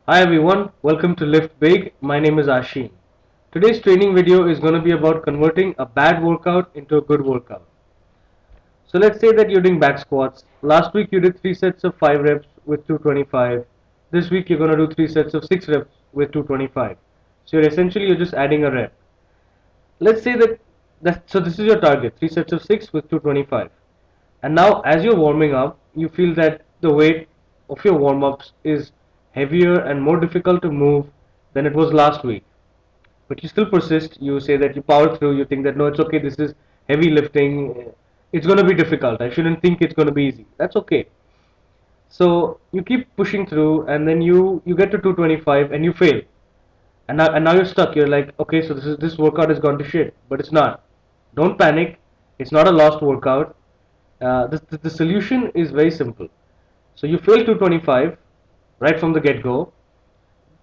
Hi everyone, welcome to Lift Big. My name is Ashin. Today's training video is going to be about converting a bad workout into a good workout. So let's say that you're doing back squats. Last week you did 3 sets of 5 reps with 225. This week you're going to do 3 sets of 6 reps with 225. So you're just adding a rep. Let's say so this is your target, 3 sets of 6 with 225. And now as you're warming up, you feel that the weight of your warm-ups is heavier and more difficult to move than it was last week. But you still persist, you say that you power through, you think that no, it's okay, this is heavy lifting, it's going to be difficult, I shouldn't think it's going to be easy. That's okay. So you keep pushing through, and then you get to 225 and you fail, and now you're stuck. You're like, okay, so this workout has gone to shit, but it's not. Don't panic. It's not a lost workout. The solution is very simple. So you fail 225 right from the get go.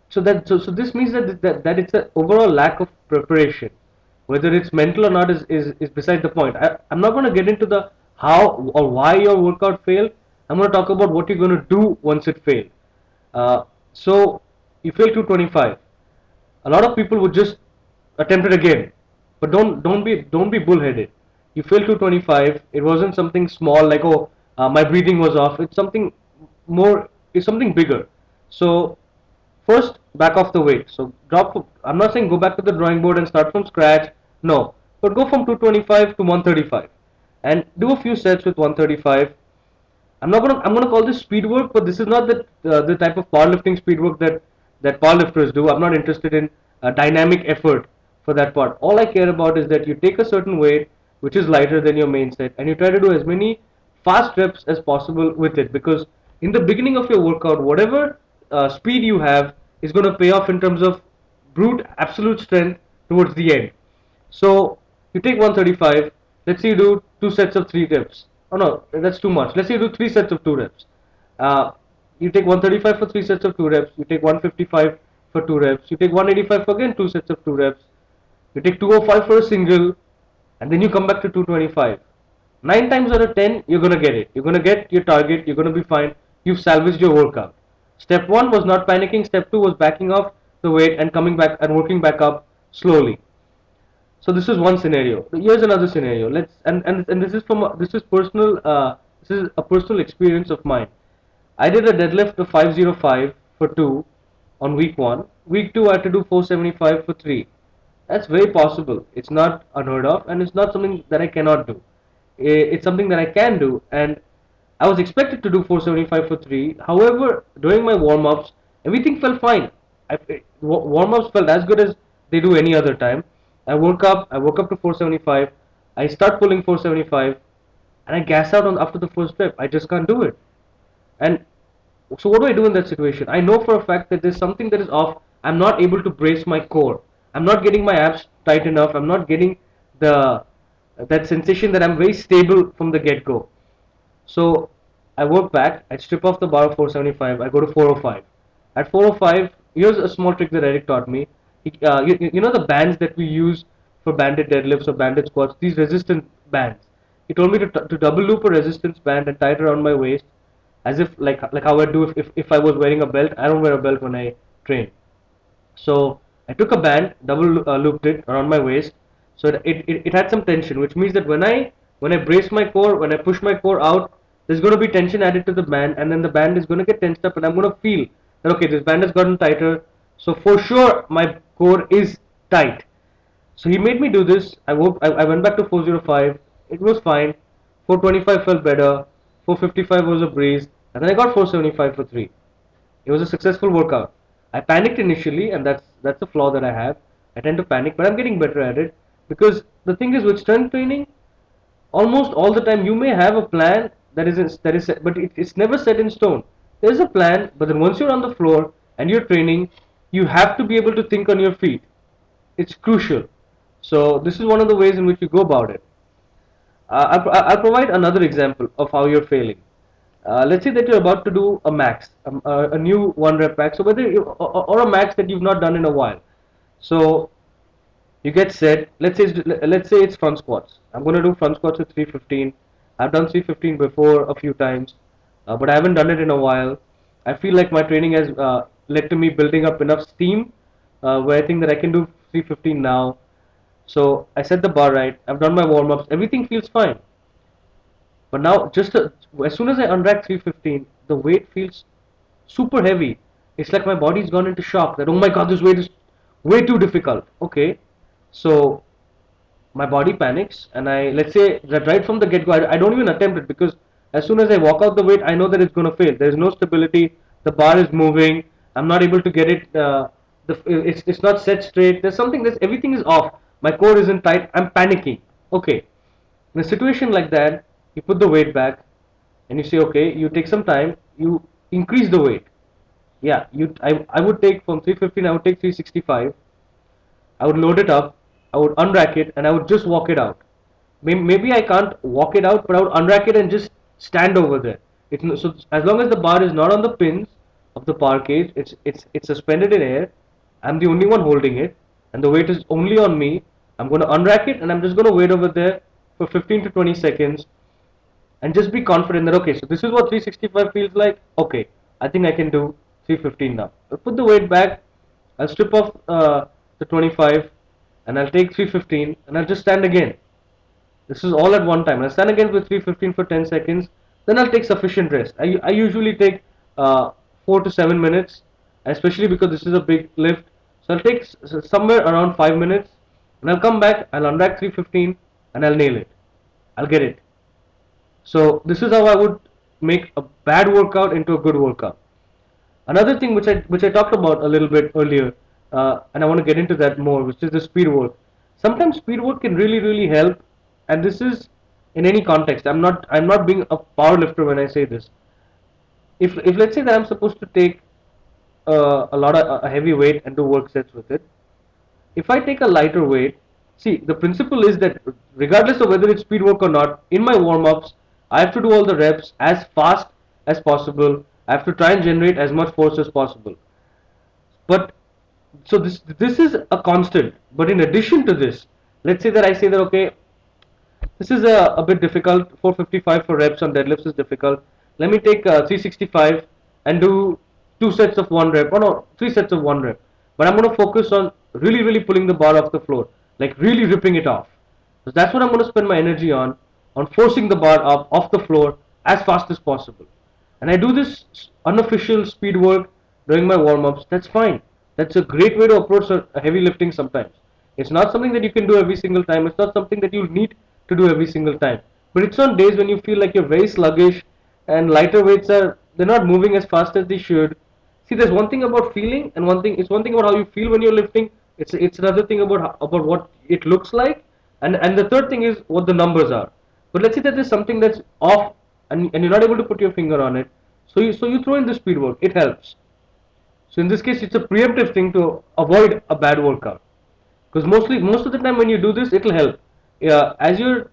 So this means that it's an overall lack of preparation. Whether it's mental or not is beside the point. I'm not going to get into the how or why your workout failed. I'm going to talk about what you're going to do once it failed. So you fail 225. A lot of people would just attempt it again, but don't be bullheaded. You failed 225. It wasn't something small like, oh, my breathing was off. It's something more. It's something bigger. So first, back off the weight. So drop. I'm not saying go back to the drawing board and start from scratch. No, but go from 225 to 135, and do a few sets with 135. I'm gonna call this speed work, but this is not the type of powerlifting speed work that powerlifters do. I'm not interested in dynamic effort for that part. All I care about is that you take a certain weight which is lighter than your main set, and you try to do as many fast reps as possible with it, because in the beginning of your workout, whatever speed you have is going to pay off in terms of brute absolute strength towards the end. So you take 135. Let's say you do 2 sets of 3 reps. Oh no, that's too much. Let's say you do 3 sets of 2 reps. Uh, you take 135 for 3 sets of 2 reps. You take 155 for 2 reps. You take 185 for again 2 sets of 2 reps. You take 205 for a single, and then you come back to 225. 9 times out of 10, you're gonna get it. You're gonna get your target. You're gonna be fine. You've salvaged your workout. Step one was not panicking. Step two was backing off the weight and coming back and working back up slowly. So this is one scenario. Here's another scenario. And this is personal. This is a personal experience of mine. I did a deadlift of 505 for 2 on week 1. Week 2 I had to do 475 for 3. That's very possible. It's not unheard of, and it's not something that I cannot do. It's something that I can do, and I was expected to do 475 for 3. However, during my warm-ups, everything felt fine. Warm-ups felt as good as they do any other time. I woke up to 475. I start pulling 475, and I gas out on after the first rep. I just can't do it. And so what do I do in that situation? I know for a fact that there's something that is off. I'm not able to brace my core. I'm not getting my abs tight enough. I'm not getting the that sensation that I'm very stable from the get-go. So I work back. I strip off the bar of 475. I go to 405. At 405, here's a small trick that Eric taught me. You know the bands that we use for banded deadlifts or banded squats. These resistance bands. He told me to double loop a resistance band and tie it around my waist, as if like how I do if I was wearing a belt. I don't wear a belt when I train. So I took a band, double looped it around my waist, so it had some tension, which means that when I brace my core, when I push my core out, there's going to be tension added to the band, and then the band is going to get tensed up, and I'm going to feel that okay, this band has gotten tighter, so for sure my core is tight. So he made me do this. I went back to 405. It was fine. 425 felt better. 455 was a breeze, and then I got 475 for 3. It was a successful workout. I panicked initially, and that's a flaw that I have. I tend to panic, but I'm getting better at it, because the thing is with strength training, almost all the time you may have a plan but it's never set in stone. There's a plan, but then once you're on the floor and you're training, you have to be able to think on your feet. It's crucial. So this is one of the ways in which you go about it. I'll provide another example of how you're failing. Let's say that you're about to do a max, a new 1 rep max, so or a max that you've not done in a while. So you get set. Let's say it's front squats. I'm going to do front squats with 315. I've done 315 before a few times, but I haven't done it in a while. I feel like my training has led to me building up enough steam where I think that I can do 315 now. So I set the bar right. I've done my warm ups. Everything feels fine. But now, as soon as I unrack 315, the weight feels super heavy. It's like my body's gone into shock that, oh my god, this weight is way too difficult. Okay, so my body panics, and let's say that right from the get go, I don't even attempt it because as soon as I walk out the weight, I know that it's going to fail. There is no stability, the bar is moving, I'm not able to get it, it's not set straight, there's something, everything is off, my core isn't tight, I'm panicking. Okay, in a situation like that, you put the weight back and you say, okay, you take some time, you increase the weight. Yeah, I would take from 315, I would take 365. I would load it up, I would unrack it, and I would just walk it out. Maybe I can't walk it out, but I would unrack it and just stand over there. So as long as the bar is not on the pins of the bar cage, it's suspended in air. I'm the only one holding it, and the weight is only on me. I'm going to unrack it, and I'm just going to wait over there for 15 to 20 seconds, and just be confident that, okay, so this is what 365 feels like. Okay, I think I can do 315 now. I'll put the weight back. I'll strip off the 25, and I'll take 315, and I'll just stand again. This is all at one time. I'll stand again with 315 for 10 seconds. Then I'll take sufficient rest. I usually take 4 to 7 minutes, especially because this is a big lift. So I'll take somewhere around 5 minutes, and I'll come back. I'll unrack 315, and I'll nail it. I'll get it. So this is how I would make a bad workout into a good workout. Another thing which I talked about a little bit earlier, and I want to get into that more, which is the speed work. Sometimes speed work can really help, and this is in any context. I'm not being a power lifter when I say this. If let's say that I'm supposed to take a heavy weight and do work sets with it, if I take a lighter weight, see, the principle is that regardless of whether it's speed work or not, in my warm ups, I have to do all the reps as fast as possible. I have to try and generate as much force as possible. But so this is a constant. But in addition to this, let's say that I say that, okay, this is a bit difficult. 455 for reps on deadlifts is difficult. Let me take 365 and do 2 sets of 1 rep, or no, 3 sets of 1 rep. But I'm going to focus on really pulling the bar off the floor, like really ripping it off. So that's what I'm going to spend my energy on forcing the bar up off the floor as fast as possible. And I do this unofficial speed work during my warm-ups. That's fine. That's a great way to approach a heavy lifting sometimes. It's not something that you can do every single time. It's not something that you need to do every single time. But it's on days when you feel like you're very sluggish and lighter weights they're not moving as fast as they should. See, there's one thing about feeling, and one thing about how you feel when you're lifting. It's another thing about what it looks like, and the third thing is what the numbers are. But let's say that there's something that's off, and you're not able to put your finger on it. So you throw in the speed work. It helps. So in this case, it's a preemptive thing to avoid a bad workout, because most of the time when you do this, it'll help. As you're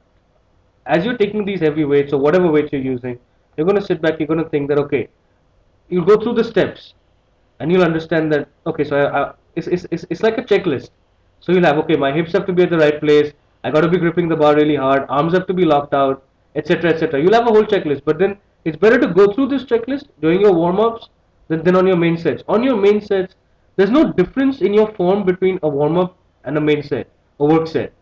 taking these heavy weights or whatever weights you're using, you're going to sit back. You're going to think that, okay, you'll go through the steps, and you'll understand that, okay, so it's like a checklist. So you'll have, okay, my hips have to be at the right place. I got to be gripping the bar really hard. Arms have to be locked out, etc., etc. You'll have a whole checklist, but then it's better to go through this checklist during your warm-ups than on your main sets. On your main sets, there's no difference in your form between a warm-up and a main set, a work set.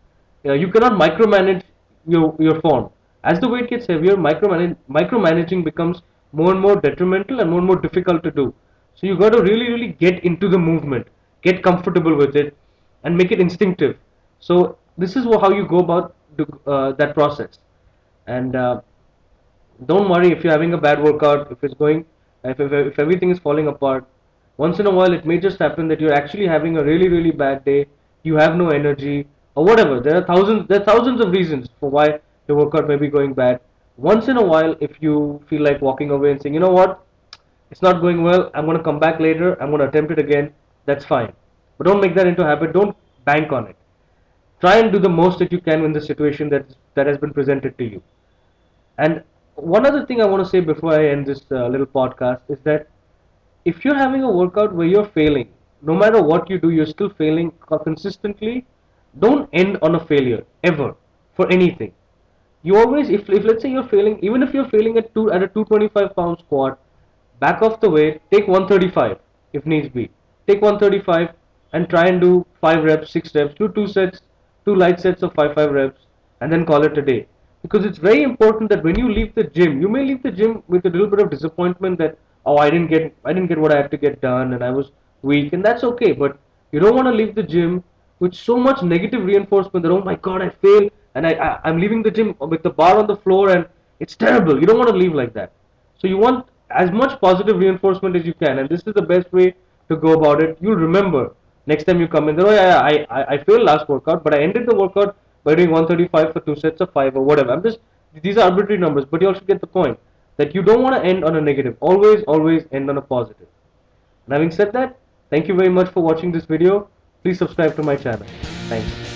You cannot micromanage your form. As the weight gets heavier, micromanaging becomes more and more detrimental and more difficult to do. So you got to really get into the movement, get comfortable with it, and make it instinctive. So this is how you go about that process. And don't worry if you're having a bad workout, if everything is falling apart. Once in a while, it may just happen that you're actually having a really bad day. You have no energy or whatever. There are thousands of reasons for why your workout may be going bad. Once in a while, if you feel like walking away and saying, you know what, it's not going well, I'm going to come back later, I'm going to attempt it again, that's fine. But don't make that into a habit. Don't bank on it. Try and do the most that you can in the situation that has been presented to you. And one other thing I want to say before I end this little podcast is that if you're having a workout where you're failing, no matter what you do, you're still failing consistently, don't end on a failure ever for anything. You always, if let's say you're failing, even if you're failing at a 225 pound squat, back off the weight, take 135. if needs be. Take 135 and try and do 5 reps, 6 reps, do 2 sets, 2 light sets of 5 reps, and then call it a day. Because it's very important that when you leave the gym, you may leave the gym with a little bit of disappointment that, oh, I didn't get what I had to get done and I was weak, and that's okay. But you don't want to leave the gym with so much negative reinforcement that, oh my god, I failed and I'm leaving the gym with the bar on the floor and it's terrible. You don't want to leave like that. So you want as much positive reinforcement as you can, and this is the best way to go about it. You'll remember next time you come in that, oh yeah, I failed last workout, but I ended the workout by doing 135 for 2 sets of 5 or whatever. I'm just, these are arbitrary numbers, but you also get the point that you don't want to end on a negative. Always end on a positive. And having said that, thank you very much for watching this video. Please subscribe to my channel. Thanks.